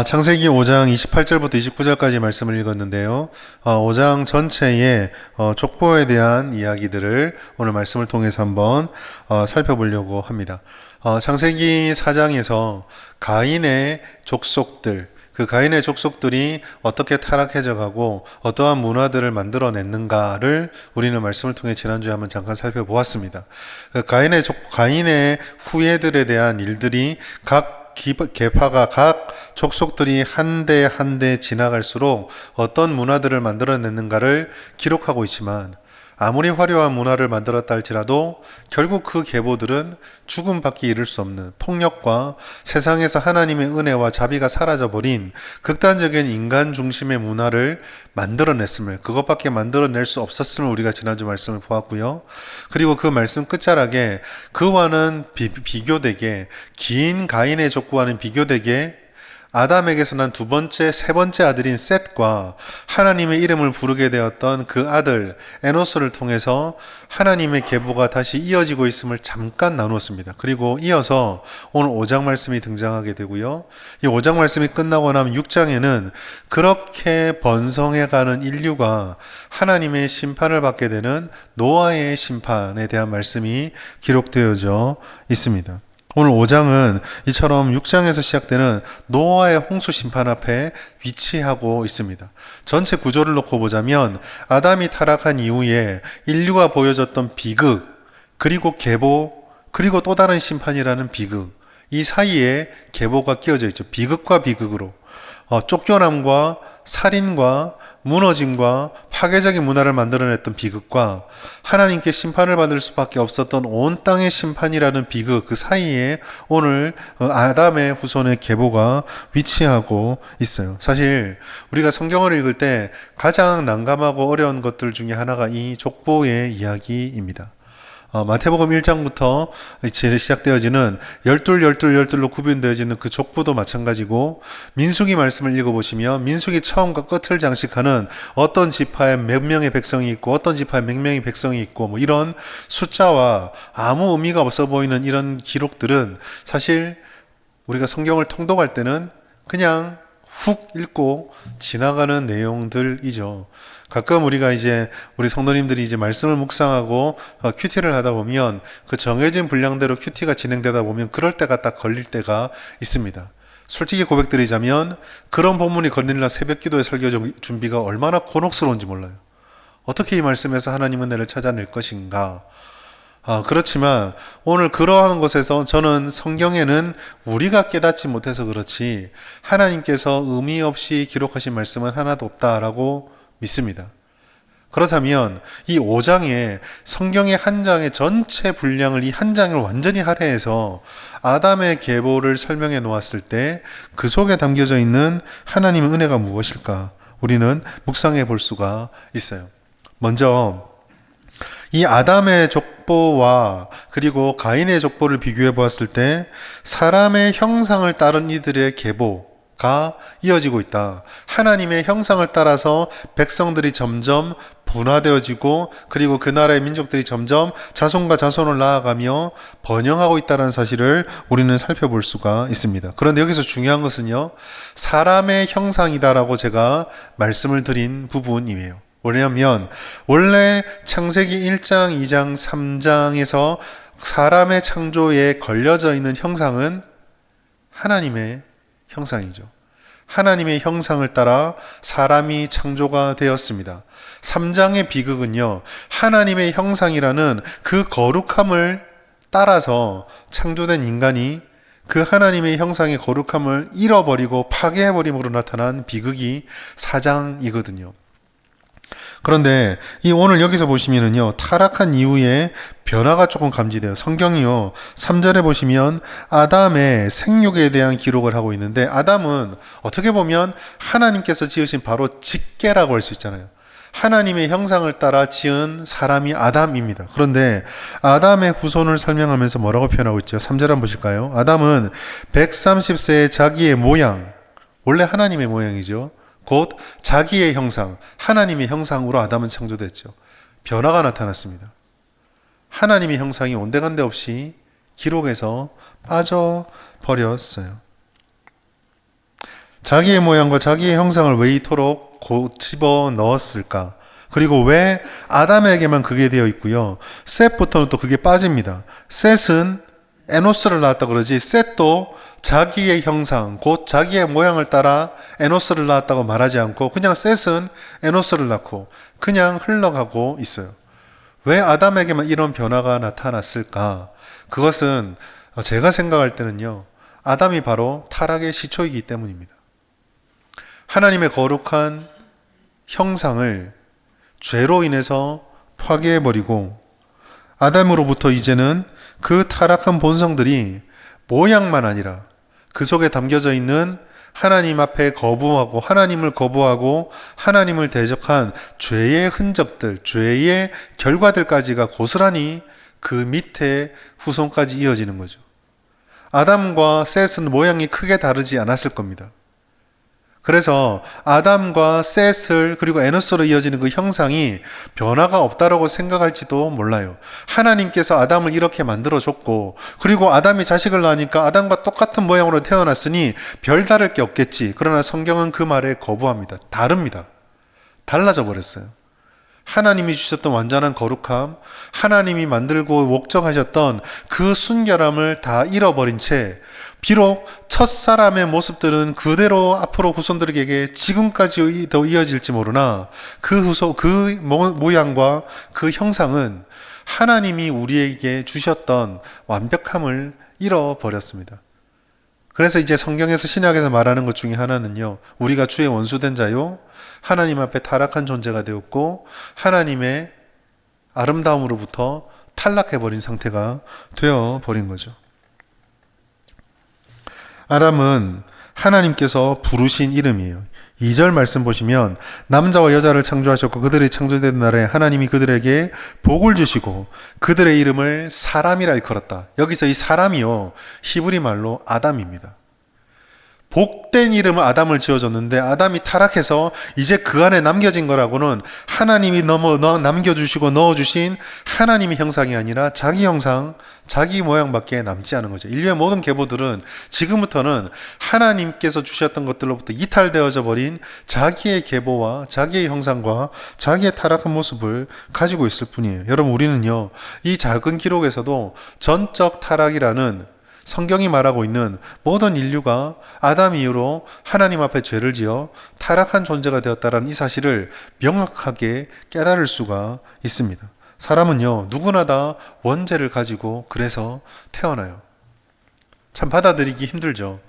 창세기 5장 28절부터 29절까지 말씀을 읽었는데요. 5장 전체의 족보에 대한 이야기들을 오늘 말씀을 통해서 한번 살펴보려고 합니다. 창세기 4장에서 가인의 족속들, 그 가인의 족속들이 어떻게 타락해져 가고 어떠한 문화들을 만들어냈는가를 우리는 말씀을 통해 지난주에 한번 잠깐 살펴보았습니다. 그 가인의 후예들에 대한 일들이 각 계파가 각 족속들이 한 대 한 대 지나갈수록 어떤 문화들을 만들어냈는가를 기록하고 있지만, 아무리 화려한 문화를 만들었다 할지라도 결국 그 계보들은 죽음밖에 이를 수 없는 폭력과 세상에서 하나님의 은혜와 자비가 사라져버린 극단적인 인간 중심의 문화를 만들어냈음을, 그것밖에 만들어낼 수 없었음을 우리가 지난주 말씀을 보았고요. 그리고 그 말씀 끝자락에 그와는 비교되게, 긴 가인의 족보와는 비교되게 아담에게서 난 두 번째, 세 번째 아들인 셋과 하나님의 이름을 부르게 되었던 그 아들 에노스를 통해서 하나님의 계보가 다시 이어지고 있음을 잠깐 나누었습니다. 그리고 이어서 오늘 5장 말씀이 등장하게 되고요. 이 5장 말씀이 끝나고 나면 6장에는 그렇게 번성해가는 인류가 하나님의 심판을 받게 되는 노아의 심판에 대한 말씀이 기록되어져 있습니다. 오늘 5장은 이처럼 6장에서 시작되는 노아의 홍수 심판 앞에 위치하고 있습니다. 전체 구조를 놓고 보자면 아담이 타락한 이후에 인류가 보여줬던 비극, 그리고 계보, 그리고 또 다른 심판이라는 비극, 이 사이에 계보가 끼어져 있죠. 비극과 비극으로 쫓겨남과 살인과 무너짐과 파괴적인 문화를 만들어냈던 비극과 하나님께 심판을 받을 수밖에 없었던 온 땅의 심판이라는 비극, 그 사이에 오늘 아담의 후손의 계보가 위치하고 있어요. 사실 우리가 성경을 읽을 때 가장 난감하고 어려운 것들 중에 하나가 이 족보의 이야기입니다. 마태복음 1장부터 시작되어지는 열둘로 구분되어지는 그 족보도 마찬가지고, 민수기 말씀을 읽어보시면 민수기 처음과 끝을 장식하는 어떤 지파에 몇 명의 백성이 있고 어떤 지파에 몇 명의 백성이 있고 뭐 이런 숫자와 아무 의미가 없어 보이는 이런 기록들은 사실 우리가 성경을 통독할 때는 그냥 훅 읽고 지나가는 내용들이죠. 가끔 우리가 우리 성도님들이 말씀을 묵상하고 큐티를 하다 보면 그 정해진 분량대로 큐티가 진행되다 보면 그럴 때가 딱 걸릴 때가 있습니다. 솔직히 고백드리자면 그런 본문이 걸린 날 새벽 기도의 설교 준비가 얼마나 곤혹스러운지 몰라요. 어떻게 이 말씀에서 하나님 은혜를 찾아낼 것인가. 그렇지만 오늘 그러한 것에서 저는 성경에는 우리가 깨닫지 못해서 그렇지 하나님께서 의미 없이 기록하신 말씀은 하나도 없다라고 믿습니다. 그렇다면 이 5장에 성경의 한 장의 전체 분량을 이 한 장을 완전히 할애해서 아담의 계보를 설명해 놓았을 때 그 속에 담겨져 있는 하나님의 은혜가 무엇일까? 우리는 묵상해 볼 수가 있어요. 먼저 이 아담의 족보와 그리고 가인의 족보를 비교해 보았을 때 사람의 형상을 따른 이들의 계보가 이어지고 있다. 하나님의 형상을 따라서 백성들이 점점 분화되어지고 그리고 그 나라의 민족들이 점점 자손과 자손을 낳아가며 번영하고 있다는 사실을 우리는 살펴볼 수가 있습니다. 그런데 여기서 중요한 것은요, 사람의 형상이다라고 제가 말씀을 드린 부분이에요. 왜냐하면 원래 창세기 1장, 2장, 3장에서 사람의 창조에 걸려져 있는 형상은 하나님의 형상이죠. 하나님의 형상을 따라 사람이 창조가 되었습니다. 3장의 비극은요, 하나님의 형상이라는 그 거룩함을 따라서 창조된 인간이 그 하나님의 형상의 거룩함을 잃어버리고 파괴해버림으로 나타난 비극이 4장이거든요. 그런데 오늘 여기서 보시면은요, 타락한 이후에 변화가 조금 감지돼요. 성경이요, 3절에 보시면 아담의 생육에 대한 기록을 하고 있는데, 아담은 어떻게 보면 하나님께서 지으신 바로 직계라고 할 수 있잖아요. 하나님의 형상을 따라 지은 사람이 아담입니다. 그런데 아담의 후손을 설명하면서 뭐라고 표현하고 있죠? 3절 한번 보실까요? 아담은 130세의 자기의 모양, 원래 하나님의 모양이죠. 곧 자기의 형상, 하나님의 형상으로 아담은 창조됐죠. 변화가 나타났습니다. 하나님의 형상이 온데간데 없이 기록에서 빠져버렸어요. 자기의 모양과 자기의 형상을 왜 이토록 집어 넣었을까? 그리고 왜 아담에게만 그게 되어 있고요. 셋부터는 또 그게 빠집니다. 셋은 에노스를 낳았다 그러지, 셋도 자기의 형상, 곧 자기의 모양을 따라 에노스를 낳았다고 말하지 않고 그냥 셋은 에노스를 낳고 그냥 흘러가고 있어요. 왜 아담에게만 이런 변화가 나타났을까? 그것은 제가 생각할 때는요, 아담이 바로 타락의 시초이기 때문입니다. 하나님의 거룩한 형상을 죄로 인해서 파괴해버리고 아담으로부터 이제는 그 타락한 본성들이 모양만 아니라 그 속에 담겨져 있는 하나님 앞에 거부하고 하나님을 거부하고 하나님을 대적한 죄의 흔적들, 죄의 결과들까지가 고스란히 그 밑에 후손까지 이어지는 거죠. 아담과 셋은 모양이 크게 다르지 않았을 겁니다. 그래서 아담과 셋을 그리고 에노스로 이어지는 그 형상이 변화가 없다라고 생각할지도 몰라요. 하나님께서 아담을 이렇게 만들어줬고 그리고 아담이 자식을 낳으니까 아담과 똑같은 모양으로 태어났으니 별다를 게 없겠지. 그러나 성경은 그 말에 거부합니다. 다릅니다. 달라져 버렸어요. 하나님이 주셨던 완전한 거룩함, 하나님이 만들고 목적하셨던 그 순결함을 다 잃어버린 채 비록 첫사람의 모습들은 그대로 앞으로 후손들에게 지금까지 더 이어질지 모르나 그 모양과 그 형상은 하나님이 우리에게 주셨던 완벽함을 잃어버렸습니다. 그래서 이제 성경에서 신약에서 말하는 것 중에 하나는요, 우리가 주의 원수된 자요, 하나님 앞에 타락한 존재가 되었고 하나님의 아름다움으로부터 탈락해버린 상태가 되어버린 거죠. 아담은 하나님께서 부르신 이름이에요. 2절 말씀 보시면 남자와 여자를 창조하셨고 그들이 창조된 날에 하나님이 그들에게 복을 주시고 그들의 이름을 사람이라 일컬었다. 여기서 이 사람이요, 히브리 말로 아담입니다. 복된 이름을 아담을 지어줬는데 아담이 타락해서 이제 그 안에 남겨진 거라고는 하나님이 남겨주시고 넣어주신 하나님의 형상이 아니라 자기 형상, 자기 모양밖에 남지 않은 거죠. 인류의 모든 계보들은 지금부터는 하나님께서 주셨던 것들로부터 이탈되어져 버린 자기의 계보와 자기의 형상과 자기의 타락한 모습을 가지고 있을 뿐이에요. 여러분, 우리는요, 이 작은 기록에서도 전적 타락이라는 성경이 말하고 있는 모든 인류가 아담 이후로 하나님 앞에 죄를 지어 타락한 존재가 되었다는 이 사실을 명확하게 깨달을 수가 있습니다. 사람은요, 누구나 다 원죄를 가지고 그래서 태어나요. 참 받아들이기 힘들죠.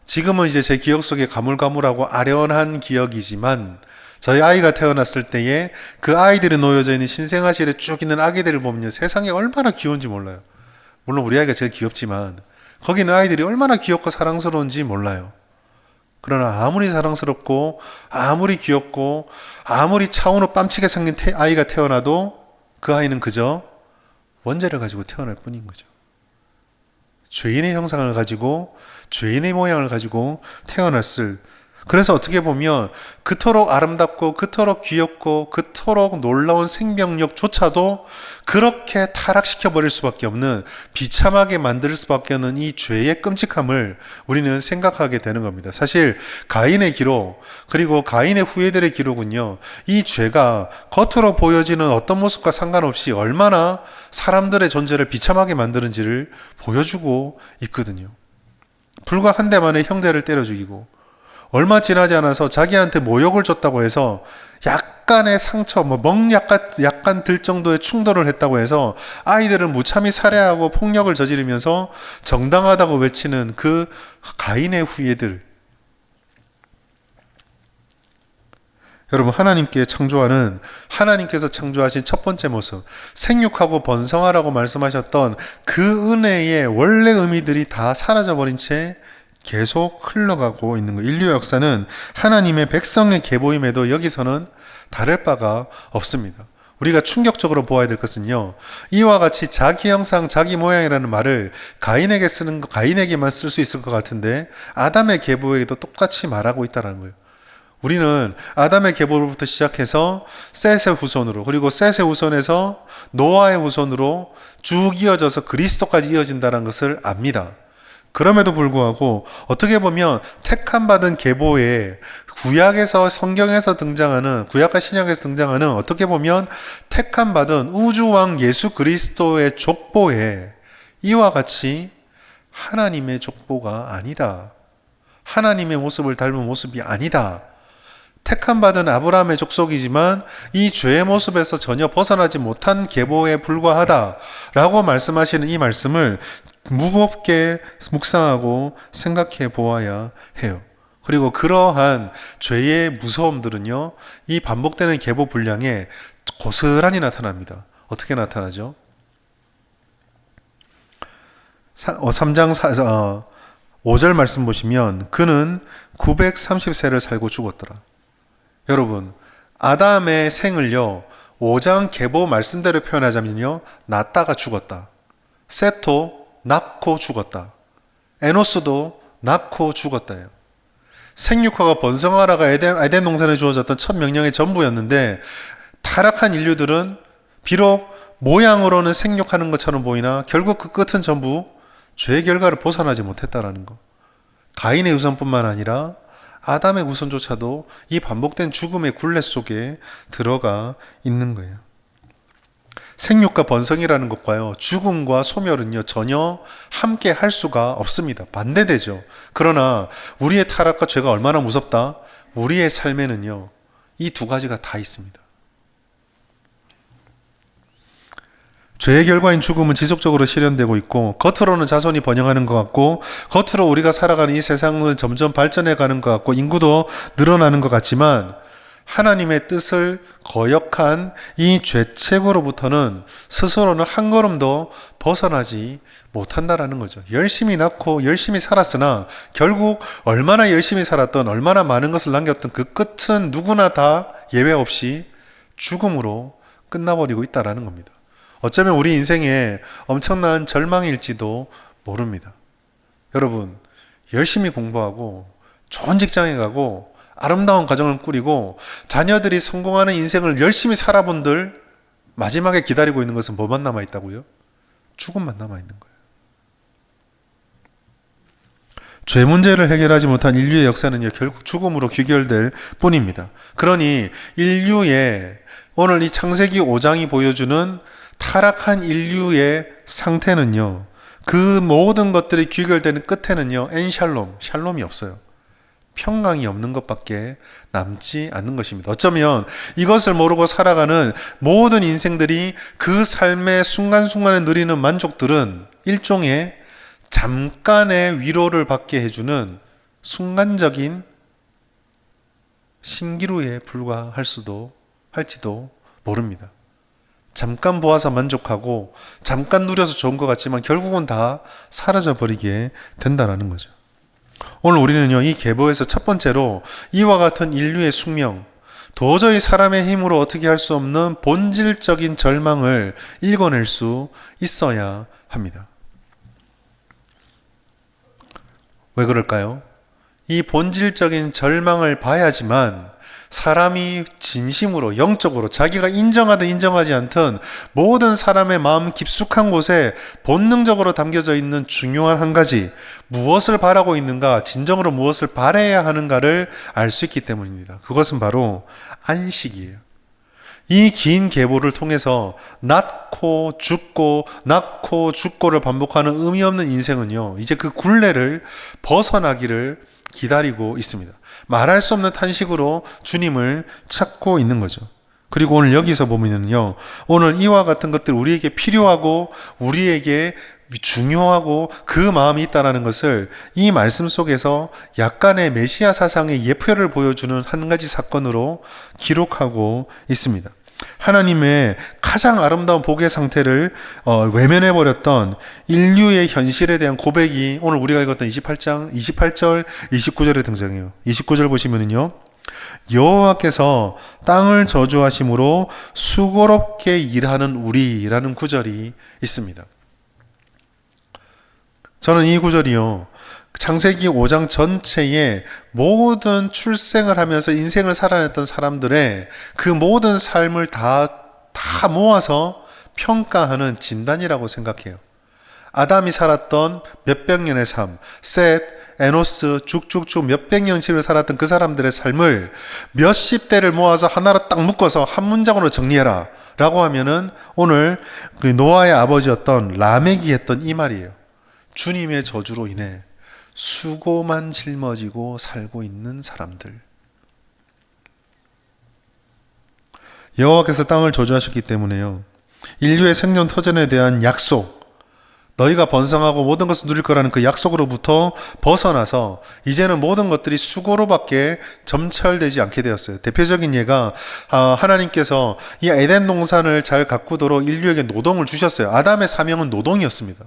지금은 이제 제 기억 속에 가물가물하고 아련한 기억이지만 저희 아이가 태어났을 때에 그 아이들이 놓여져 있는 신생아실에 쭉 있는 아기들을 보면요, 세상에 얼마나 귀여운지 몰라요. 물론 우리 아이가 제일 귀엽지만 거기 있는 아이들이 얼마나 귀엽고 사랑스러운지 몰라요. 그러나 아무리 사랑스럽고 아무리 귀엽고 아무리 차은우 뺨치게 생긴 아이가 태어나도 그 아이는 그저 원죄를 가지고 태어날 뿐인 거죠. 죄인의 형상을 가지고 죄인의 모양을 가지고 태어났을, 그래서 어떻게 보면 그토록 아름답고 그토록 귀엽고 그토록 놀라운 생명력조차도 그렇게 타락시켜버릴 수밖에 없는, 비참하게 만들 수밖에 없는 이 죄의 끔찍함을 우리는 생각하게 되는 겁니다. 사실 가인의 기록 그리고 가인의 후예들의 기록은요, 이 죄가 겉으로 보여지는 어떤 모습과 상관없이 얼마나 사람들의 존재를 비참하게 만드는지를 보여주고 있거든요. 불과 한 대 만에 형제를 때려 죽이고 얼마 지나지 않아서 자기한테 모욕을 줬다고 해서 약간의 상처, 약간 들 정도의 충돌을 했다고 해서 아이들을 무참히 살해하고 폭력을 저지르면서 정당하다고 외치는 그 가인의 후예들. 여러분, 하나님께서 창조하신 첫 번째 모습, 생육하고 번성하라고 말씀하셨던 그 은혜의 원래 의미들이 다 사라져버린 채 계속 흘러가고 있는 거예요. 인류 역사는 하나님의 백성의 계보임에도 여기서는 다를 바가 없습니다. 우리가 충격적으로 보아야 될 것은요, 이와 같이 자기 형상, 자기 모양이라는 말을 가인에게만 쓸 수 있을 것 같은데 아담의 계보에도 똑같이 말하고 있다는 거예요. 우리는 아담의 계보로부터 시작해서 셋의 후손으로, 그리고 셋의 후손에서 노아의 후손으로 쭉 이어져서 그리스도까지 이어진다는 것을 압니다. 그럼에도 불구하고 어떻게 보면 택함 받은 계보에 구약에서 성경에서 등장하는 구약과 신약에서 등장하는 어떻게 보면 택함 받은 우주왕 예수 그리스도의 족보에 이와 같이 하나님의 족보가 아니다. 하나님의 모습을 닮은 모습이 아니다. 택함 받은 아브라함의 족속이지만 이 죄의 모습에서 전혀 벗어나지 못한 계보에 불과하다라고 말씀하시는 이 말씀을 무겁게 묵상하고 생각해 보아야 해요. 그리고 그러한 죄의 무서움들은요, 이 반복되는 계보 분량에 고스란히 나타납니다. 어떻게 나타나죠? 3장 5절 말씀 보시면 그는 930세를 살고 죽었더라. 여러분, 아담의 생을요, 5장 계보 말씀대로 표현하자면요, 낳다가 죽었다. 셋도 낳고 죽었다. 에노스도 낳고 죽었다요. 생육화가 번성하라가 에덴 동산에 주어졌던 첫 명령의 전부였는데, 타락한 인류들은 비록 모양으로는 생육하는 것처럼 보이나 결국 그 끝은 전부 죄의 결과를 벗어나지 못했다라는 거. 가인의 후손뿐만 아니라 아담의 후손조차도 이 반복된 죽음의 굴레 속에 들어가 있는 거예요. 생육과 번성이라는 것과요, 죽음과 소멸은요, 전혀 함께 할 수가 없습니다. 반대되죠. 그러나 우리의 타락과 죄가 얼마나 무섭다? 우리의 삶에는요, 이 두 가지가 다 있습니다. 죄의 결과인 죽음은 지속적으로 실현되고 있고, 겉으로는 자손이 번영하는 것 같고, 겉으로 우리가 살아가는 이 세상은 점점 발전해 가는 것 같고, 인구도 늘어나는 것 같지만, 하나님의 뜻을 거역한 이 죄책으로부터는 스스로는 한 걸음도 벗어나지 못한다라는 거죠. 열심히 낳고 열심히 살았으나 결국 얼마나 열심히 살았던, 얼마나 많은 것을 남겼던 그 끝은 누구나 다 예외 없이 죽음으로 끝나버리고 있다라는 겁니다. 어쩌면 우리 인생에 엄청난 절망일지도 모릅니다. 여러분, 열심히 공부하고 좋은 직장에 가고 아름다운 가정을 꾸리고 자녀들이 성공하는 인생을 열심히 살아본들 마지막에 기다리고 있는 것은 뭐만 남아있다고요? 죽음만 남아있는 거예요. 죄 문제를 해결하지 못한 인류의 역사는요, 결국 죽음으로 귀결될 뿐입니다. 그러니 인류의 오늘 이 창세기 5장이 보여주는 타락한 인류의 상태는요, 그 모든 것들이 귀결되는 끝에는요, 엔샬롬, 샬롬이 없어요. 평강이 없는 것밖에 남지 않는 것입니다. 어쩌면 이것을 모르고 살아가는 모든 인생들이 그 삶의 순간순간에 누리는 만족들은 일종의 잠깐의 위로를 받게 해주는 순간적인 신기루에 할지도 모릅니다. 잠깐 보아서 만족하고 잠깐 누려서 좋은 것 같지만 결국은 다 사라져버리게 된다는 거죠. 오늘 우리는요, 이 계보에서 첫 번째로 이와 같은 인류의 숙명, 도저히 사람의 힘으로 어떻게 할 수 없는 본질적인 절망을 읽어낼 수 있어야 합니다. 왜 그럴까요? 이 본질적인 절망을 봐야지만 사람이 진심으로, 영적으로 자기가 인정하든 인정하지 않든 모든 사람의 마음 깊숙한 곳에 본능적으로 담겨져 있는 중요한 한 가지, 무엇을 바라고 있는가, 진정으로 무엇을 바라야 하는가를 알 수 있기 때문입니다. 그것은 바로 안식이에요. 이 긴 계보를 통해서 낳고 죽고를 반복하는 의미 없는 인생은요, 이제 그 굴레를 벗어나기를 기다리고 있습니다. 말할 수 없는 탄식으로 주님을 찾고 있는 거죠. 그리고 오늘 여기서 보면요, 오늘 이와 같은 것들 우리에게 필요하고 우리에게 중요하고 그 마음이 있다는 것을 이 말씀 속에서 약간의 메시아 사상의 예표를 보여주는 한 가지 사건으로 기록하고 있습니다. 하나님의 가장 아름다운 복의 상태를 외면해버렸던 인류의 현실에 대한 고백이 오늘 우리가 읽었던 28장 28절 29절에 등장해요. 29절 보시면은요, 여호와께서 땅을 저주하심으로 수고롭게 일하는 우리라는 구절이 있습니다. 저는 이 구절이요, 창세기 5장 전체에 모든 출생을 하면서 인생을 살아냈던 사람들의 그 모든 삶을 다 모아서 평가하는 진단이라고 생각해요. 아담이 살았던 몇백 년의 삶, 셋, 에노스 쭉쭉쭉 몇백 년씩을 살았던 그 사람들의 삶을 몇십 대를 모아서 하나로 딱 묶어서 한 문장으로 정리해라 라고 하면은 오늘 그 노아의 아버지였던 라멕이 했던 이 말이에요. 주님의 저주로 인해 수고만 짊어지고 살고 있는 사람들. 여호와께서 땅을 저주하셨기 때문에요. 인류의 생존 터전에 대한 약속, 너희가 번성하고 모든 것을 누릴 거라는 그 약속으로부터 벗어나서 이제는 모든 것들이 수고로밖에 점철되지 않게 되었어요. 대표적인 예가 하나님께서 이 에덴 동산을 잘 가꾸도록 인류에게 노동을 주셨어요. 아담의 사명은 노동이었습니다.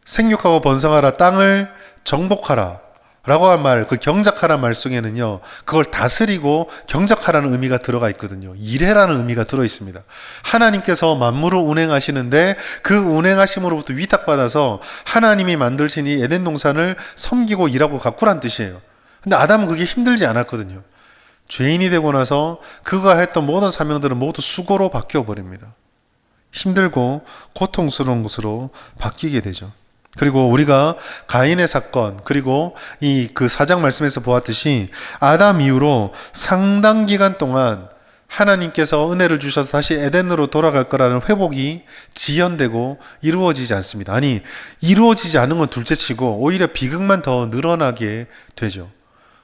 생육하고 번성하라, 땅을 정복하라 라고 한 말, 그 경작하라는 말 속에는요, 그걸 다스리고 경작하라는 의미가 들어가 있거든요. 일해라는 의미가 들어 있습니다. 하나님께서 만물을 운행하시는데 그 운행하심으로부터 위탁받아서 하나님이 만드신 이 에덴 동산을 섬기고 일하고 가꾸란 뜻이에요. 근데 아담은 그게 힘들지 않았거든요. 죄인이 되고 나서 그가 했던 모든 사명들은 모두 수고로 바뀌어 버립니다. 힘들고 고통스러운 것으로 바뀌게 되죠. 그리고 우리가 가인의 사건, 그리고 이 그 4장 말씀에서 보았듯이 아담 이후로 상당 기간 동안 하나님께서 은혜를 주셔서 다시 에덴으로 돌아갈 거라는 회복이 지연되고 이루어지지 않습니다. 아니, 이루어지지 않은 건 둘째치고 오히려 비극만 더 늘어나게 되죠.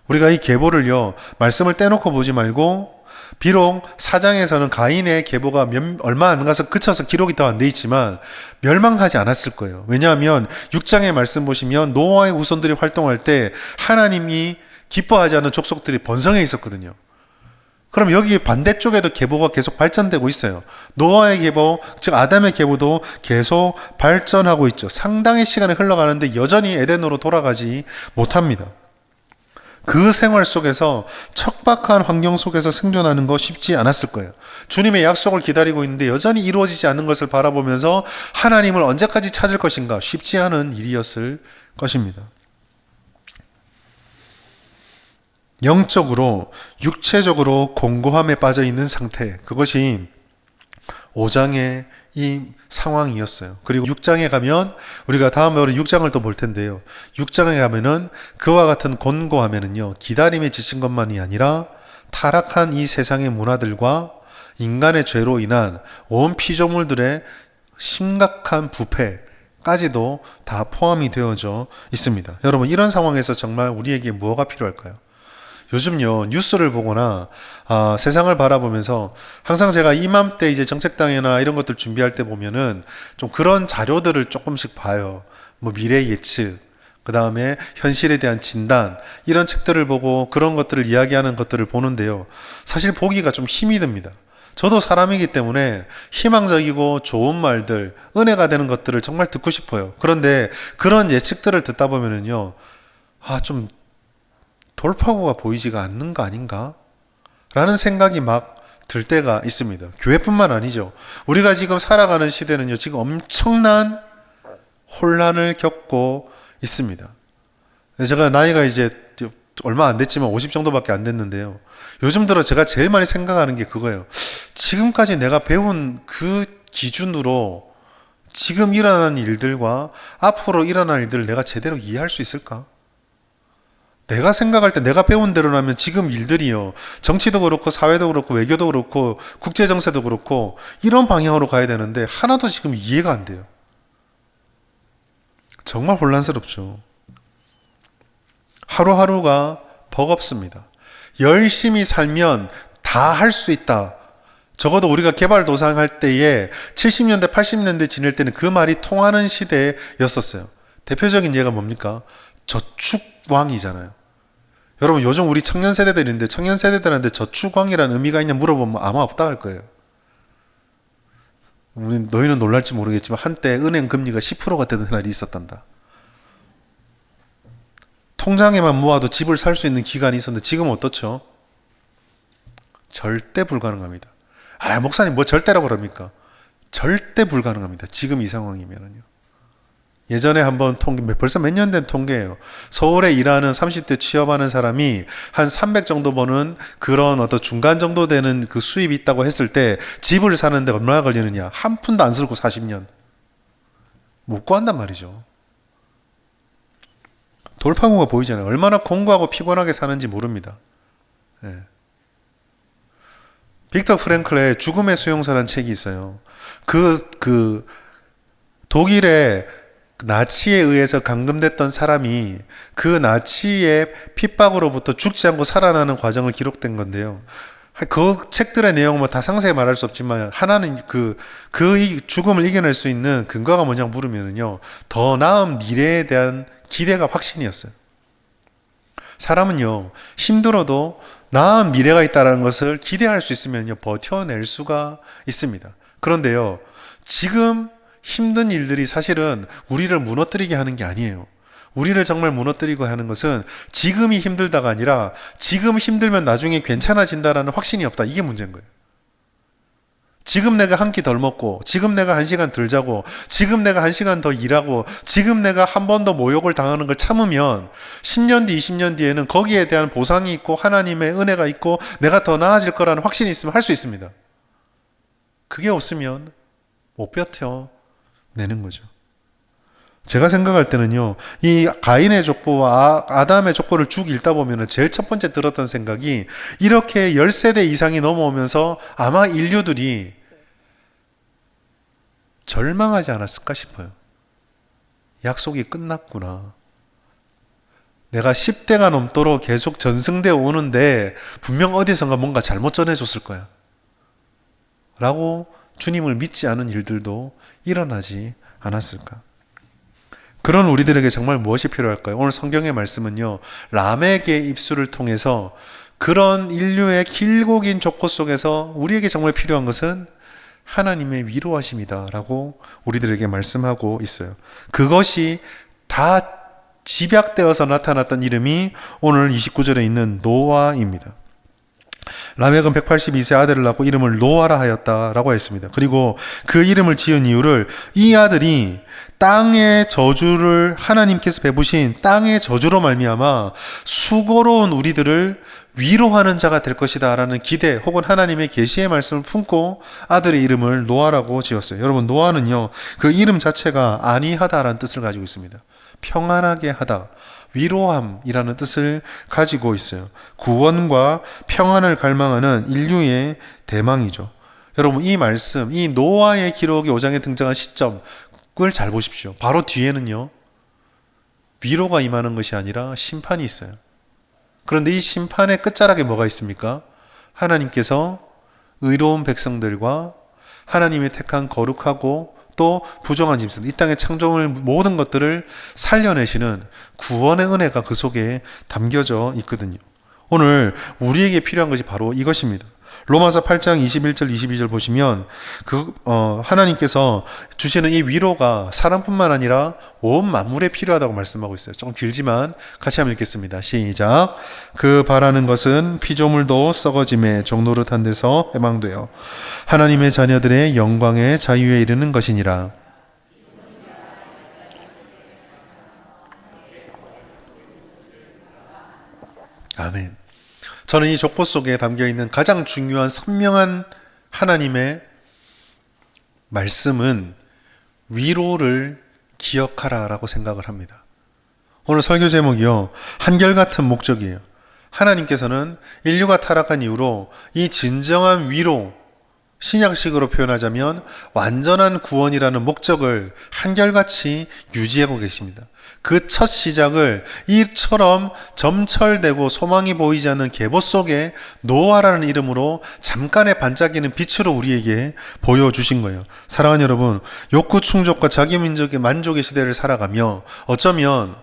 우리가 이 계보를요, 말씀을 떼놓고 보지 말고, 비록 4장에서는 가인의 계보가 얼마 안 가서 그쳐서 기록이 더 안 돼 있지만 멸망하지 않았을 거예요. 왜냐하면 6장의 말씀 보시면 노아의 후손들이 활동할 때 하나님이 기뻐하지 않는 족속들이 번성해 있었거든요. 그럼 여기 반대쪽에도 계보가 계속 발전되고 있어요. 노아의 계보, 즉 아담의 계보도 계속 발전하고 있죠. 상당히 시간이 흘러가는데 여전히 에덴으로 돌아가지 못합니다. 그 생활 속에서 척박한 환경 속에서 생존하는 거 쉽지 않았을 거예요. 주님의 약속을 기다리고 있는데 여전히 이루어지지 않는 것을 바라보면서 하나님을 언제까지 찾을 것인가 쉽지 않은 일이었을 것입니다. 영적으로, 육체적으로 공고함에 빠져 있는 상태, 그것이 5장의 이 상황이었어요. 그리고 6장에 가면 우리가 다음에 6장을 또 볼 텐데요. 6장에 가면은 그와 같은 곤고하면은요, 기다림에 지친 것만이 아니라 타락한 이 세상의 문화들과 인간의 죄로 인한 온 피조물들의 심각한 부패까지도 다 포함이 되어져 있습니다. 여러분, 이런 상황에서 정말 우리에게 무엇가 필요할까요? 요즘요, 뉴스를 보거나 세상을 바라보면서 항상 제가 이맘때 이제 정책당이나 이런 것들 준비할 때 보면은 좀 그런 자료들을 조금씩 봐요. 뭐 미래 예측, 그 다음에 현실에 대한 진단, 이런 책들을 보고 그런 것들을 이야기하는 것들을 보는데요. 사실 보기가 좀 힘이 듭니다. 저도 사람이기 때문에 희망적이고 좋은 말들, 은혜가 되는 것들을 정말 듣고 싶어요. 그런데 그런 예측들을 듣다 보면은요, 좀 돌파구가 보이지가 않는 거 아닌가? 라는 생각이 막 들 때가 있습니다. 교회뿐만 아니죠. 우리가 지금 살아가는 시대는요, 지금 엄청난 혼란을 겪고 있습니다. 제가 나이가 이제 얼마 안 됐지만 50 정도밖에 안 됐는데요. 요즘 들어 제가 제일 많이 생각하는 게 그거예요. 지금까지 내가 배운 그 기준으로 지금 일어나는 일들과 앞으로 일어날 일들을 내가 제대로 이해할 수 있을까? 내가 생각할 때 내가 배운 대로라면 지금 일들이요, 정치도 그렇고 사회도 그렇고 외교도 그렇고 국제정세도 그렇고 이런 방향으로 가야 되는데 하나도 지금 이해가 안 돼요. 정말 혼란스럽죠. 하루하루가 버겁습니다. 열심히 살면 다 할 수 있다. 적어도 우리가 개발도상할 때에 70년대 80년대 지낼 때는 그 말이 통하는 시대였었어요. 대표적인 예가 뭡니까? 저축왕이잖아요. 여러분, 요즘 우리 청년 세대들인데 청년 세대들한테 저축왕이라는 의미가 있냐 물어보면 아마 없다 할 거예요. 너희는 놀랄지 모르겠지만 한때 은행 금리가 10%가 되던 날이 있었단다. 통장에만 모아도 집을 살 수 있는 기간이 있었는데 지금 어떻죠? 절대 불가능합니다. 목사님 뭐 절대라고 그럽니까? 절대 불가능합니다. 지금 이 상황이면은요. 예전에 한번 벌써 몇 년 된 통계예요. 서울에 일하는 30대 취업하는 사람이 한 300 정도 버는 그런 어떤 중간 정도 되는 그 수입이 있다고 했을 때 집을 사는데 얼마나 걸리느냐? 한 푼도 안 쓸고 40년. 못 구한단 말이죠. 돌파구가 보이잖아요. 얼마나 공고하고 피곤하게 사는지 모릅니다. 예. 빅터 프랭클의 죽음의 수용소라는 책이 있어요. 독일의 나치에 의해서 감금됐던 사람이 그 나치의 핍박으로부터 죽지 않고 살아나는 과정을 기록된 건데요. 그 책들의 내용은 뭐 다 상세히 말할 수 없지만 하나는 죽음을 이겨낼 수 있는 근거가 뭐냐 물으면요. 더 나은 미래에 대한 기대가 확신이었어요. 사람은요, 힘들어도 나은 미래가 있다는 것을 기대할 수 있으면요, 버텨낼 수가 있습니다. 그런데요, 지금 힘든 일들이 사실은 우리를 무너뜨리게 하는 게 아니에요. 우리를 정말 무너뜨리고 하는 것은 지금이 힘들다가 아니라 지금 힘들면 나중에 괜찮아진다라는 확신이 없다. 이게 문제인 거예요. 지금 내가 한 끼 덜 먹고, 지금 내가 1시간 덜 자고, 지금 내가 1시간 더 일하고, 지금 내가 한 번 더 모욕을 당하는 걸 참으면 10년 뒤, 20년 뒤에는 거기에 대한 보상이 있고 하나님의 은혜가 있고 내가 더 나아질 거라는 확신이 있으면 할 수 있습니다. 그게 없으면 못 버텨내는 거죠. 제가 생각할 때는요, 이 가인의 족보와 아담의 족보를 쭉 읽다 보면 제일 첫 번째 들었던 생각이 이렇게 10세대 이상이 넘어오면서 아마 인류들이 절망하지 않았을까 싶어요. 약속이 끝났구나. 내가 10대가 넘도록 계속 전승되어 오는데 분명 어디선가 뭔가 잘못 전해줬을 거야. 라고 주님을 믿지 않은 일들도 일어나지 않았을까. 그런 우리들에게 정말 무엇이 필요할까요? 오늘 성경의 말씀은요, 라멕의 입술을 통해서 그런 인류의 길고 긴 족보 속에서 우리에게 정말 필요한 것은 하나님의 위로하심이다 라고 우리들에게 말씀하고 있어요. 그것이 다 집약되어서 나타났던 이름이 오늘 29절에 있는 노아입니다. 라멕은 182세 아들을 낳고 이름을 노아라 하였다라고 했습니다. 그리고 그 이름을 지은 이유를 이 아들이 땅의 저주를 하나님께서 베푸신 땅의 저주로 말미암아 수고로운 우리들을 위로하는 자가 될 것이다 라는 기대 혹은 하나님의 계시의 말씀을 품고 아들의 이름을 노아라고 지었어요. 여러분, 노아는요, 그 이름 자체가 안위하다라는 뜻을 가지고 있습니다. 평안하게 하다, 위로함이라는 뜻을 가지고 있어요. 구원과 평안을 갈망하는 인류의 대망이죠. 여러분, 이 말씀, 이 노아의 기록이 5장에 등장한 시점을 잘 보십시오. 바로 뒤에는요, 위로가 임하는 것이 아니라 심판이 있어요. 그런데 이 심판의 끝자락에 뭐가 있습니까? 하나님께서 의로운 백성들과 하나님의 택한 거룩하고 또 부정한 짐승, 이 땅의 창조물 모든 것들을 살려내시는 구원의 은혜가 그 속에 담겨져 있거든요. 오늘 우리에게 필요한 것이 바로 이것입니다. 로마서 8장 21절 22절 보시면 하나님께서 주시는 이 위로가 사람뿐만 아니라 온 만물에 필요하다고 말씀하고 있어요. 조금 길지만 같이 한번 읽겠습니다. 시작. 그 바라는 것은 피조물도 썩어짐에 종노릇한 데서 해방되어 하나님의 자녀들의 영광의 자유에 이르는 것이니라. 아멘. 저는 이 족보 속에 담겨있는 가장 중요한 선명한 하나님의 말씀은 위로를 기억하라 라고 생각을 합니다. 오늘 설교 제목이요, 한결같은 목적이에요. 하나님께서는 인류가 타락한 이후로 이 진정한 위로, 신약식으로 표현하자면 완전한 구원이라는 목적을 한결같이 유지하고 계십니다. 그 첫 시작을 이처럼 점철되고 소망이 보이지 않는 계보 속에 노아라는 이름으로 잠깐의 반짝이는 빛으로 우리에게 보여주신 거예요. 사랑하는 여러분, 욕구 충족과 자기민족의 만족의 시대를 살아가며 어쩌면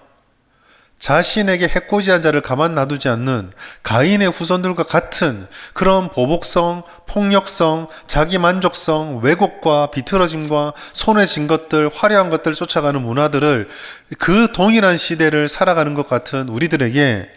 자신에게 해코지한 자를 가만 놔두지 않는 가인의 후손들과 같은 그런 보복성, 폭력성, 자기만족성, 왜곡과 비틀어짐과 손에 쥔 것들, 화려한 것들 쫓아가는 문화들을 그 동일한 시대를 살아가는 것 같은 우리들에게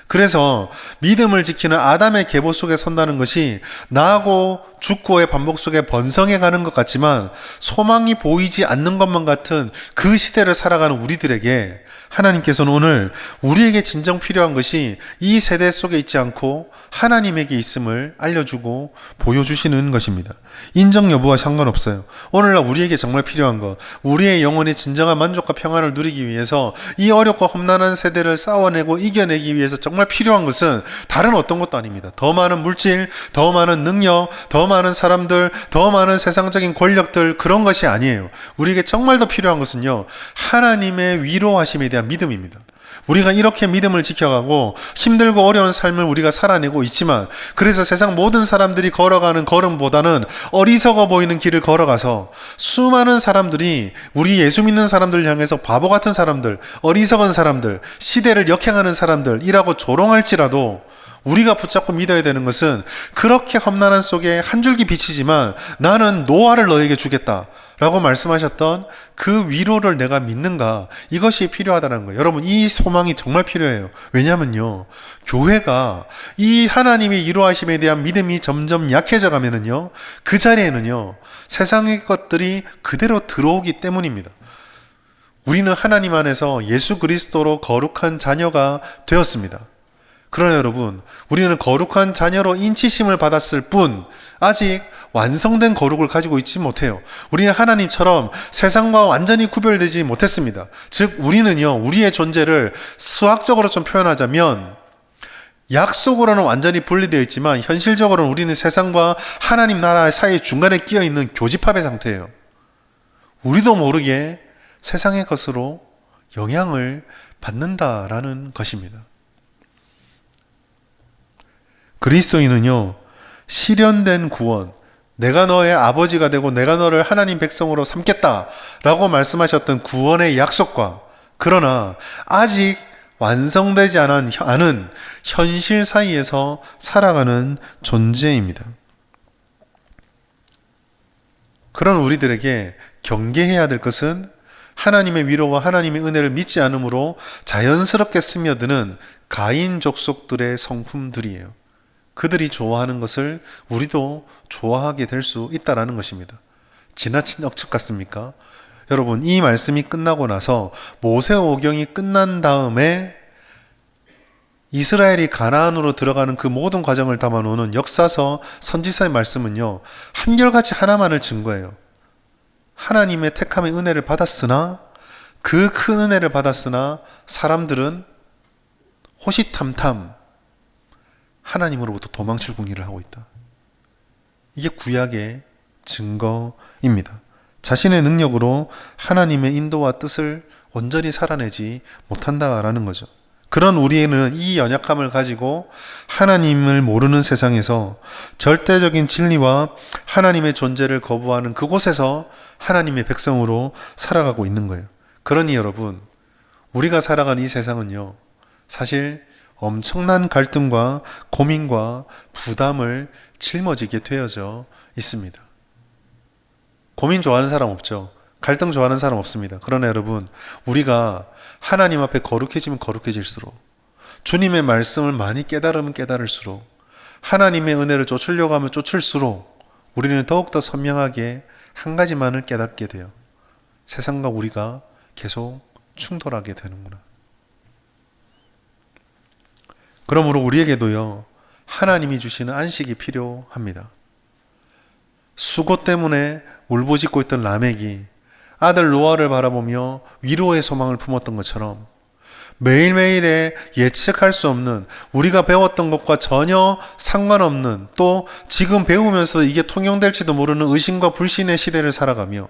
그래서 믿음을 지키는 아담의 계보 속에 선다는 것이 나하고 죽고의 반복 속에 번성해 가는 것 같지만 소망이 보이지 않는 것만 같은 그 시대를 살아가는 우리들에게 하나님께서는 오늘 우리에게 진정 필요한 것이 이 세대 속에 있지 않고 하나님에게 있음을 알려주고 보여주시는 것입니다. 인정 여부와 상관없어요. 오늘날 우리에게 정말 필요한 것, 우리의 영혼의 진정한 만족과 평안을 누리기 위해서 이 어렵고 험난한 세대를 싸워내고 이겨내기 위해서 정말 필요한 것은 다른 어떤 것도 아닙니다. 더 많은 물질, 더 많은 능력, 더 많은 사람들, 더 많은 세상적인 권력들, 그런 것이 아니에요. 우리에게 정말 더 필요한 것은요, 하나님의 위로하심에 대한 믿음입니다. 우리가 이렇게 믿음을 지켜가고 힘들고 어려운 삶을 우리가 살아내고 있지만, 그래서 세상 모든 사람들이 걸어가는 걸음보다는 어리석어 보이는 길을 걸어가서 수많은 사람들이 우리 예수 믿는 사람들 향해서 바보 같은 사람들, 어리석은 사람들, 시대를 역행하는 사람들이라고 조롱할지라도 우리가 붙잡고 믿어야 되는 것은 그렇게 험난한 속에 한 줄기 빛이지만 나는 노아를 너에게 주겠다 라고 말씀하셨던 그 위로를 내가 믿는가, 이것이 필요하다는 거예요. 여러분, 이 소망이 정말 필요해요. 왜냐면요, 교회가 이 하나님의 위로하심에 대한 믿음이 점점 약해져 가면은요, 그 자리에는요, 세상의 것들이 그대로 들어오기 때문입니다. 우리는 하나님 안에서 예수 그리스도로 거룩한 자녀가 되었습니다. 그러나 여러분, 우리는 거룩한 자녀로 인치심을 받았을 뿐 아직 완성된 거룩을 가지고 있지 못해요. 우리는 하나님처럼 세상과 완전히 구별되지 못했습니다. 즉 우리는요, 우리의 존재를 수학적으로 좀 표현하자면 약속으로는 완전히 분리되어 있지만 현실적으로는 우리는 세상과 하나님 나라 사이 중간에 끼어 있는 교집합의 상태예요. 우리도 모르게 세상의 것으로 영향을 받는다라는 것입니다. 그리스도인은요, 실현된 구원, 내가 너의 아버지가 되고 내가 너를 하나님 백성으로 삼겠다라고 말씀하셨던 구원의 약속과, 그러나 아직 완성되지 않은 현실 사이에서 살아가는 존재입니다. 그런 우리들에게 경계해야 될 것은 하나님의 위로와 하나님의 은혜를 믿지 않으므로 자연스럽게 스며드는 가인 족속들의 성품들이에요. 그들이 좋아하는 것을 우리도 좋아하게 될 수 있다는 것입니다. 지나친 억측 같습니까? 여러분, 이 말씀이 끝나고 나서 모세오경이 끝난 다음에 이스라엘이 가나안으로 들어가는 그 모든 과정을 담아놓는 역사서 선지서의 말씀은요, 한결같이 하나만을 증거해요. 하나님의 택함의 은혜를 받았으나, 그 큰 은혜를 받았으나 사람들은 호시탐탐 하나님으로부터 도망칠 궁리를 하고 있다. 이게 구약의 증거입니다. 자신의 능력으로 하나님의 인도와 뜻을 온전히 살아내지 못한다라는 거죠. 그런 우리는 이 연약함을 가지고 하나님을 모르는 세상에서 절대적인 진리와 하나님의 존재를 거부하는 그곳에서 하나님의 백성으로 살아가고 있는 거예요. 그러니 여러분, 우리가 살아가는 이 세상은요, 사실 엄청난 갈등과 고민과 부담을 짊어지게 되어져 있습니다. 고민 좋아하는 사람 없죠? 갈등 좋아하는 사람 없습니다. 그러나 여러분, 우리가 하나님 앞에 거룩해지면 거룩해질수록, 주님의 말씀을 많이 깨달으면 깨달을수록, 하나님의 은혜를 쫓으려고 하면 쫓을수록 우리는 더욱더 선명하게 한 가지만을 깨닫게 돼요. 세상과 우리가 계속 충돌하게 되는구나. 그러므로 우리에게도요, 하나님이 주시는 안식이 필요합니다. 수고 때문에 울부짖고 있던 라멕이 아들 노아를 바라보며 위로의 소망을 품었던 것처럼, 매일매일의 예측할 수 없는, 우리가 배웠던 것과 전혀 상관없는, 또 지금 배우면서 이게 통용될지도 모르는 의심과 불신의 시대를 살아가며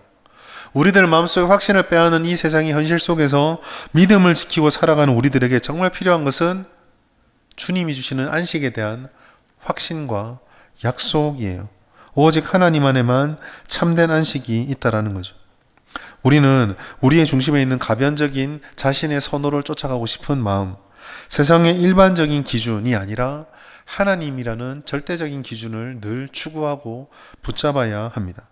우리들 마음속에 확신을 빼앗는 이 세상의 현실 속에서 믿음을 지키고 살아가는 우리들에게 정말 필요한 것은 주님이 주시는 안식에 대한 확신과 약속이에요. 오직 하나님 안에만 참된 안식이 있다라는 거죠. 우리는 우리의 중심에 있는 가변적인 자신의 선호를 쫓아가고 싶은 마음, 세상의 일반적인 기준이 아니라 하나님이라는 절대적인 기준을 늘 추구하고 붙잡아야 합니다.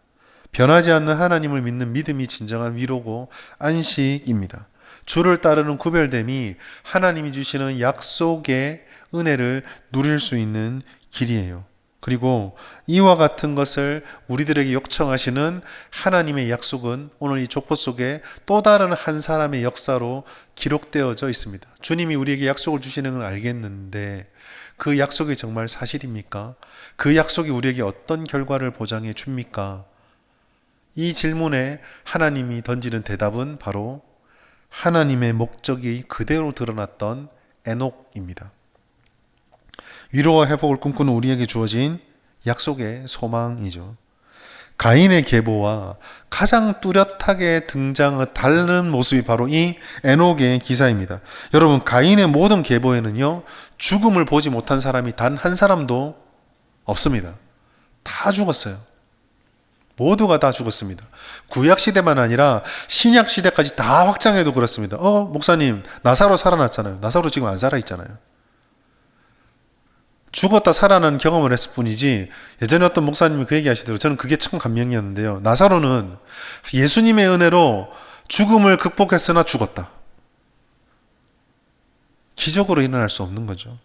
변하지 않는 하나님을 믿는 믿음이 진정한 위로고 안식입니다. 주를 따르는 구별됨이 하나님이 주시는 약속의 은혜를 누릴 수 있는 길이에요. 그리고 이와 같은 것을 우리들에게 요청하시는 하나님의 약속은 오늘 이 족보 속에 또 다른 한 사람의 역사로 기록되어져 있습니다. 주님이 우리에게 약속을 주시는 걸 알겠는데 그 약속이 정말 사실입니까? 그 약속이 우리에게 어떤 결과를 보장해 줍니까? 이 질문에 하나님이 던지는 대답은 바로 하나님의 목적이 그대로 드러났던 에녹입니다. 위로와 회복을 꿈꾸는 우리에게 주어진 약속의 소망이죠. 가인의 계보와 가장 뚜렷하게 등장한 다른 모습이 바로 이 에녹의 기사입니다. 여러분, 가인의 모든 계보에는요, 죽음을 보지 못한 사람이 단 한 사람도 없습니다. 다 죽었어요. 모두가 다 죽었습니다. 구약 시대만 아니라 신약 시대까지 다 확장해도 그렇습니다. 목사님, 나사로 살아났잖아요. 나사로 지금 안 살아있잖아요. 죽었다 살아난 경험을 했을 뿐이지, 예전에 어떤 목사님이 그 얘기 하시더라고요. 저는 그게 참 감명이었는데요. 나사로는 예수님의 은혜로 죽음을 극복했으나 죽었다. 기적으로 일어날 수 없는 거죠.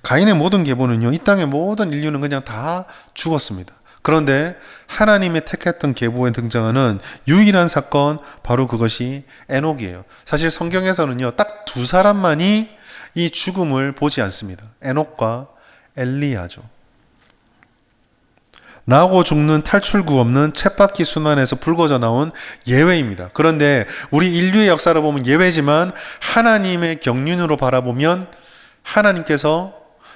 가인의 모든 계보는요, 이 땅의 모든 인류는 그냥 다 죽었습니다. 그런데 하나님의 택했던 계보에 등장하는 유일한 사건, 바로 그것이 에녹이에요. 사실 성경에서는요, 딱 두 사람만이 이 죽음을 보지 않습니다. 에녹과 엘리야죠. 나고 죽는 탈출구 없는 쳇바퀴 순환에서 불거져 나온 예외입니다. 그런데 우리 인류의 역사를 보면 예외지만 하나님의 경륜으로 바라보면 하나님께서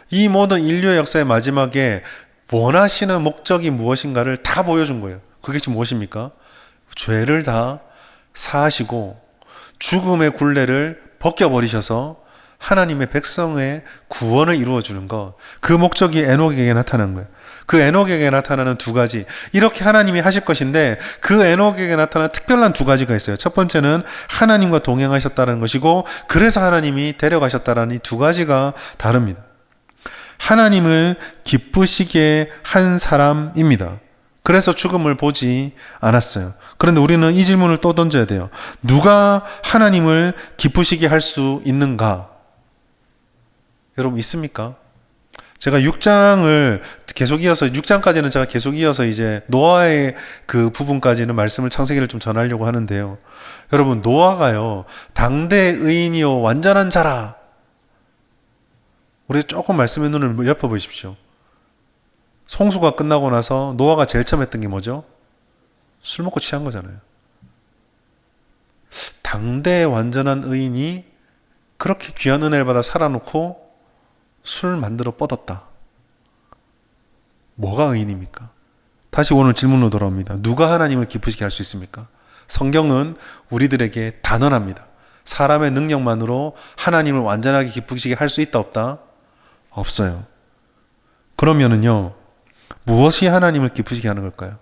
이 모든 인류의 역사의 마지막에 원하시는 목적이 무엇인가를 다 보여준 거예요. 그게 지금 무엇입니까? 죄를 다 사하시고 죽음의 굴레를 벗겨버리셔서 하나님의 백성의 구원을 이루어주는 것, 그 목적이 에녹에게 나타난 거예요. 그 에녹에게 나타나는 두 가지, 이렇게 하나님이 하실 것인데 그 에녹에게 나타나는 특별한 두 가지가 있어요. 첫 번째는 하나님과 동행하셨다는 것이고, 그래서 하나님이 데려가셨다는 이 두 가지가 다릅니다. 하나님을 기쁘시게 한 사람입니다. 그래서 죽음을 보지 않았어요. 그런데 우리는 이 질문을 또 던져야 돼요. 누가 하나님을 기쁘시게 할 수 있는가? 여러분, 있습니까? 제가 6장을 계속 이어서, 6장까지는 제가 계속 이어서 이제 노아의 그 부분까지는 말씀을, 창세기를 좀 전하려고 하는데요. 여러분, 노아가요, 당대 의인이요 완전한 자라. 우리 조금 말씀의 눈을 엿보십시오. 홍수가 끝나고 나서 노아가 제일 처음 했던 게 뭐죠? 술 먹고 취한 거잖아요. 당대 완전한 의인이 그렇게 귀한 은혜를 받아 살아놓고 술 만들어 뻗었다. 뭐가 의인입니까? 다시 오늘 질문으로 돌아옵니다. 누가 하나님을 기쁘시게 할 수 있습니까? 성경은 우리들에게 단언합니다. 사람의 능력만으로 하나님을 완전하게 기쁘시게 할 수 있다 없다? 없어요. 그러면은요, 무엇이 하나님을 기쁘시게 하는 걸까요?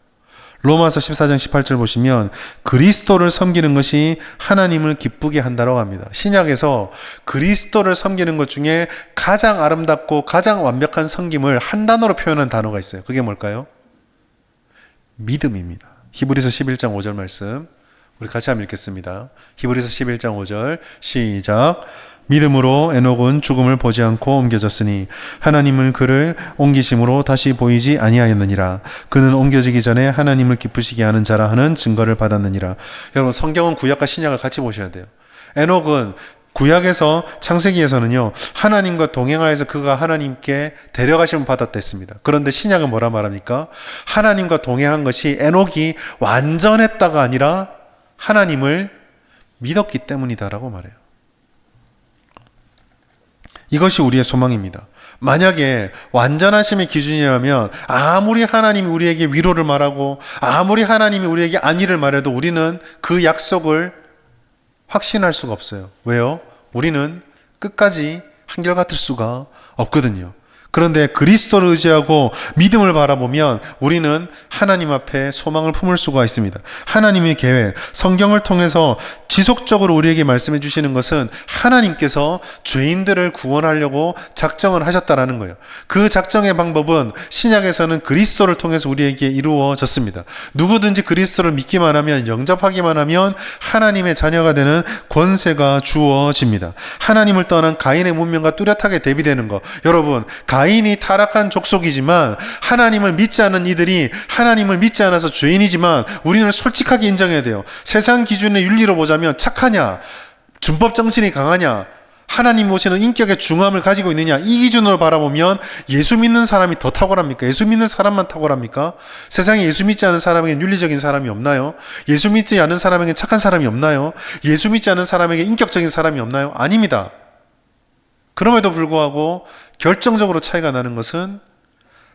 로마서 14장 18절 보시면 그리스도를 섬기는 것이 하나님을 기쁘게 한다고 합니다. 신약에서 그리스도를 섬기는 것 중에 가장 아름답고 가장 완벽한 섬김을 한 단어로 표현한 단어가 있어요. 그게 뭘까요? 믿음입니다. 히브리서 11장 5절 말씀 우리 같이 한번 읽겠습니다. 히브리서 11장 5절 시작. 믿음으로 에녹은 죽음을 보지 않고 옮겨졌으니 하나님을 그를 옮기심으로 다시 보이지 아니하였느니라. 그는 옮겨지기 전에 하나님을 기쁘시게 하는 자라 하는 증거를 받았느니라. 여러분, 성경은 구약과 신약을 같이 보셔야 돼요. 에녹은 구약에서, 창세기에서는요, 하나님과 동행하여서 그가 하나님께 데려가심을 받았댔습니다. 그런데 신약은 뭐라 말합니까? 하나님과 동행한 것이 에녹이 완전했다가 아니라 하나님을 믿었기 때문이다라고 말해요. 이것이 우리의 소망입니다. 만약에 완전하심의 기준이라면 아무리 하나님이 우리에게 위로를 말하고 아무리 하나님이 우리에게 안위를 말해도 우리는 그 약속을 확신할 수가 없어요. 왜요? 우리는 끝까지 한결같을 수가 없거든요. 그런데 그리스도를 의지하고 믿음을 바라보면 우리는 하나님 앞에 소망을 품을 수가 있습니다. 하나님의 계획, 성경을 통해서 지속적으로 우리에게 말씀해 주시는 것은 하나님께서 죄인들을 구원하려고 작정을 하셨다라는 거예요. 그 작정의 방법은 신약에서는 그리스도를 통해서 우리에게 이루어졌습니다. 누구든지 그리스도를 믿기만 하면, 영접하기만 하면 하나님의 자녀가 되는 권세가 주어집니다. 하나님을 떠난 가인의 문명과 뚜렷하게 대비되는 것. 여러분, 가인이 타락한 족속이지만 하나님을 믿지 않은 이들이 하나님을 믿지 않아서 죄인이지만 우리는 솔직하게 인정해야 돼요. 세상 기준의 윤리로 보자면 착하냐, 준법 정신이 강하냐, 하나님 모시는 인격의 중함을 가지고 있느냐, 이 기준으로 바라보면 예수 믿는 사람이 더 탁월합니까? 예수 믿는 사람만 탁월합니까? 세상에 예수 믿지 않은 사람에겐 윤리적인 사람이 없나요? 예수 믿지 않은 사람에겐 착한 사람이 없나요? 예수 믿지 않은 사람에게 인격적인 사람이 없나요? 아닙니다. 그럼에도 불구하고 결정적으로 차이가 나는 것은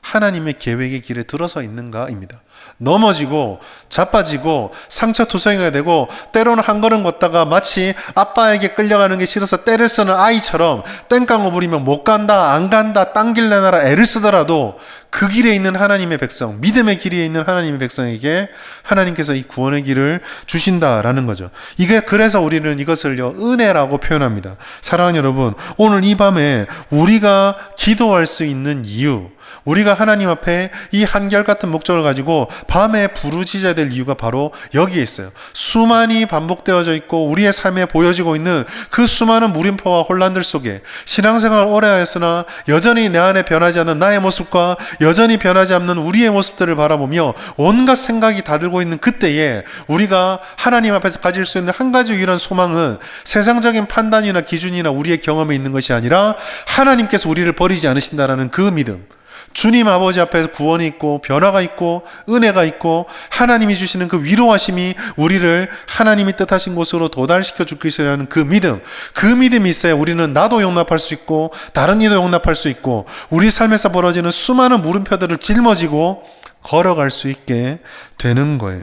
하나님의 계획의 길에 들어서 있는가입니다. 넘어지고 자빠지고 상처투성이가 되고 때로는 한 걸음 걷다가 마치 아빠에게 끌려가는 게 싫어서 때를 쓰는 아이처럼 땡깡을 부리면 못 간다, 안 간다, 당길 내놔라 애를 쓰더라도 그 길에 있는 하나님의 백성, 믿음의 길에 있는 하나님의 백성에게 하나님께서 이 구원의 길을 주신다라는 거죠. 이게 그래서 우리는 이것을요 은혜라고 표현합니다. 사랑하는 여러분, 오늘 이 밤에 우리가 기도할 수 있는 이유, 우리가 하나님 앞에 이 한결같은 목적을 가지고 밤에 부르짖어야 될 이유가 바로 여기에 있어요. 수많이 반복되어져 있고 우리의 삶에 보여지고 있는 그 수많은 물음표와 혼란들 속에 신앙생활을 오래 하였으나 여전히 내 안에 변하지 않는 나의 모습과 여전히 변하지 않는 우리의 모습들을 바라보며 온갖 생각이 다 들고 있는 그때에 우리가 하나님 앞에서 가질 수 있는 한 가지 유일한 소망은 세상적인 판단이나 기준이나 우리의 경험에 있는 것이 아니라 하나님께서 우리를 버리지 않으신다라는 그 믿음. 주님 아버지 앞에서 구원이 있고 변화가 있고 은혜가 있고 하나님이 주시는 그 위로하심이 우리를 하나님이 뜻하신 곳으로 도달시켜 줄 것이라는 그 믿음, 그 믿음이 있어야 우리는 나도 용납할 수 있고 다른 이도 용납할 수 있고 우리 삶에서 벌어지는 수많은 물음표들을 짊어지고 걸어갈 수 있게 되는 거예요.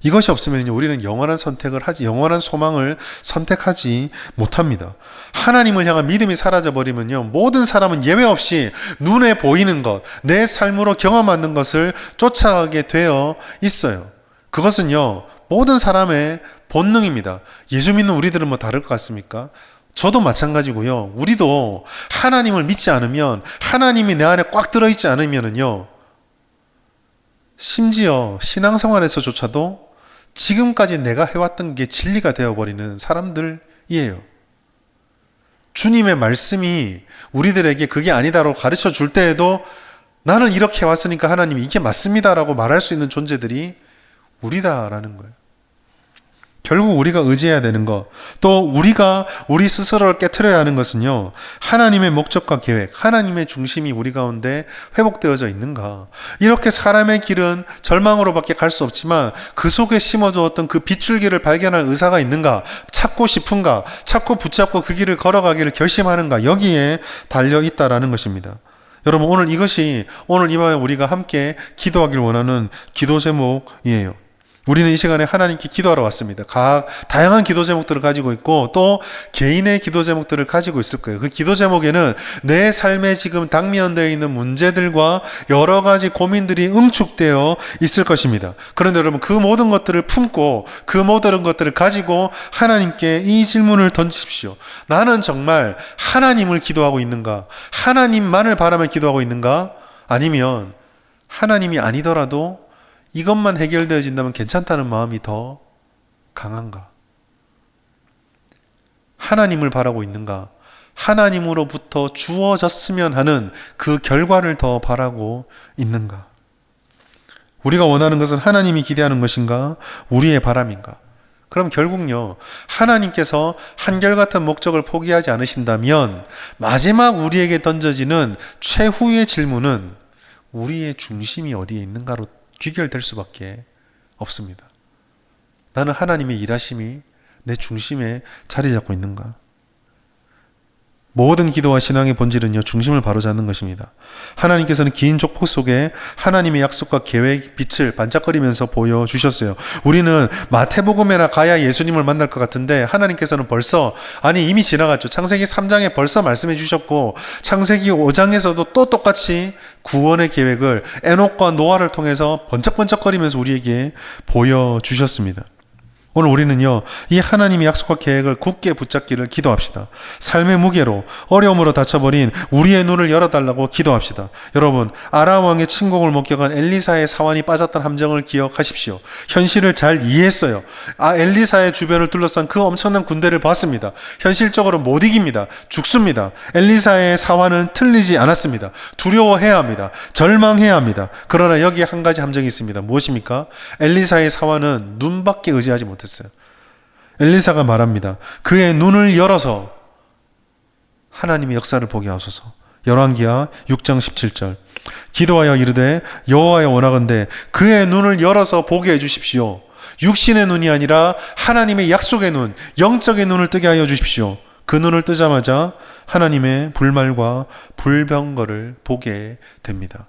이것이 없으면 우리는 영원한 소망을 선택하지 못합니다. 하나님을 향한 믿음이 사라져버리면요, 모든 사람은 예외 없이 눈에 보이는 것, 내 삶으로 경험하는 것을 쫓아가게 되어 있어요. 그것은요, 모든 사람의 본능입니다. 예수 믿는 우리들은 뭐 다를 것 같습니까? 저도 마찬가지고요. 우리도 하나님을 믿지 않으면, 하나님이 내 안에 꽉 들어있지 않으면은요, 심지어 신앙생활에서조차도 지금까지 내가 해왔던 게 진리가 되어버리는 사람들이에요. 주님의 말씀이 우리들에게 그게 아니다라고 가르쳐 줄 때에도 나는 이렇게 해왔으니까 하나님이 이게 맞습니다라고 말할 수 있는 존재들이 우리다라는 거예요. 결국 우리가 의지해야 되는 것, 또 우리가 우리 스스로를 깨트려야 하는 것은요, 하나님의 목적과 계획, 하나님의 중심이 우리 가운데 회복되어져 있는가. 이렇게 사람의 길은 절망으로밖에 갈 수 없지만 그 속에 심어두었던 그 빗줄기를 발견할 의사가 있는가, 찾고 싶은가, 찾고 붙잡고 그 길을 걸어가기를 결심하는가, 여기에 달려있다라는 것입니다. 여러분, 오늘 이것이 오늘 이 밤에 우리가 함께 기도하길 원하는 기도 제목이에요. 우리는 이 시간에 하나님께 기도하러 왔습니다. 다양한 기도 제목들을 가지고 있고 또 개인의 기도 제목들을 가지고 있을 거예요. 그 기도 제목에는 내 삶에 지금 당면되어 있는 문제들과 여러 가지 고민들이 응축되어 있을 것입니다. 그런데 여러분, 그 모든 것들을 품고 그 모든 것들을 가지고 하나님께 이 질문을 던지십시오. 나는 정말 하나님을 기도하고 있는가? 하나님만을 바라며 기도하고 있는가? 아니면 하나님이 아니더라도 이것만 해결되어진다면 괜찮다는 마음이 더 강한가? 하나님을 바라고 있는가? 하나님으로부터 주어졌으면 하는 그 결과를 더 바라고 있는가? 우리가 원하는 것은 하나님이 기대하는 것인가? 우리의 바람인가? 그럼 결국요, 하나님께서 한결같은 목적을 포기하지 않으신다면 마지막 우리에게 던져지는 최후의 질문은 우리의 중심이 어디에 있는가로 귀결될 수밖에 없습니다. 나는 하나님의 일하심이 내 중심에 자리 잡고 있는가? 모든 기도와 신앙의 본질은요, 중심을 바로잡는 것입니다. 하나님께서는 긴 족보 속에 하나님의 약속과 계획 빛을 반짝거리면서 보여주셨어요. 우리는 마태복음에나 가야 예수님을 만날 것 같은데 하나님께서는 벌써, 아니 이미 지나갔죠. 창세기 3장에 벌써 말씀해 주셨고 창세기 5장에서도 또 똑같이 구원의 계획을 에녹과 노아를 통해서 번쩍번쩍거리면서 우리에게 보여주셨습니다. 오늘 우리는요, 이 하나님의 약속과 계획을 굳게 붙잡기를 기도합시다. 삶의 무게로, 어려움으로 닫혀버린 우리의 눈을 열어달라고 기도합시다. 여러분, 아람 왕의 침공을 목격한 엘리사의 사환이 빠졌던 함정을 기억하십시오. 현실을 잘 이해했어요. 엘리사의 주변을 둘러싼 그 엄청난 군대를 봤습니다. 현실적으로 못 이깁니다. 죽습니다. 엘리사의 사환은 틀리지 않았습니다. 두려워해야 합니다. 절망해야 합니다. 그러나 여기에 한 가지 함정이 있습니다. 무엇입니까? 엘리사의 사환은 눈밖에 의지하지 못했어요. 엘리사가 말합니다. 그의 눈을 열어서 하나님의 역사를 보게 하소서. 열왕기하 6장 17절. 기도하여 이르되 여호와여 원하건대 그의 눈을 열어서 보게 해주십시오. 육신의 눈이 아니라 하나님의 약속의 눈, 영적의 눈을 뜨게 하여 주십시오. 그 눈을 뜨자마자 하나님의 불말과 불병거를 보게 됩니다.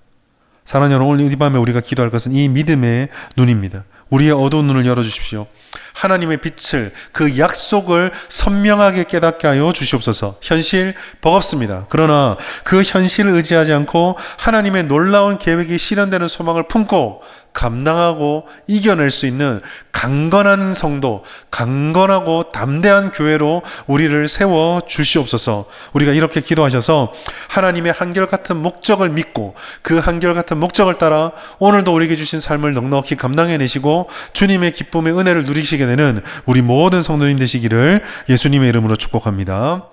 사랑하는 여러분, 오늘 이 밤에 우리가 기도할 것은 이 믿음의 눈입니다. 우리의 어두운 눈을 열어주십시오. 하나님의 빛을, 그 약속을 선명하게 깨닫게 하여 주시옵소서. 현실 버겁습니다. 그러나 그 현실을 의지하지 않고 하나님의 놀라운 계획이 실현되는 소망을 품고 감당하고 이겨낼 수 있는 강건한 성도, 강건하고 담대한 교회로 우리를 세워 주시옵소서. 우리가 이렇게 기도하셔서 하나님의 한결같은 목적을 믿고 그 한결같은 목적을 따라 오늘도 우리에게 주신 삶을 넉넉히 감당해내시고 주님의 기쁨의 은혜를 누리시게 되는 우리 모든 성도님 되시기를 예수님의 이름으로 축복합니다.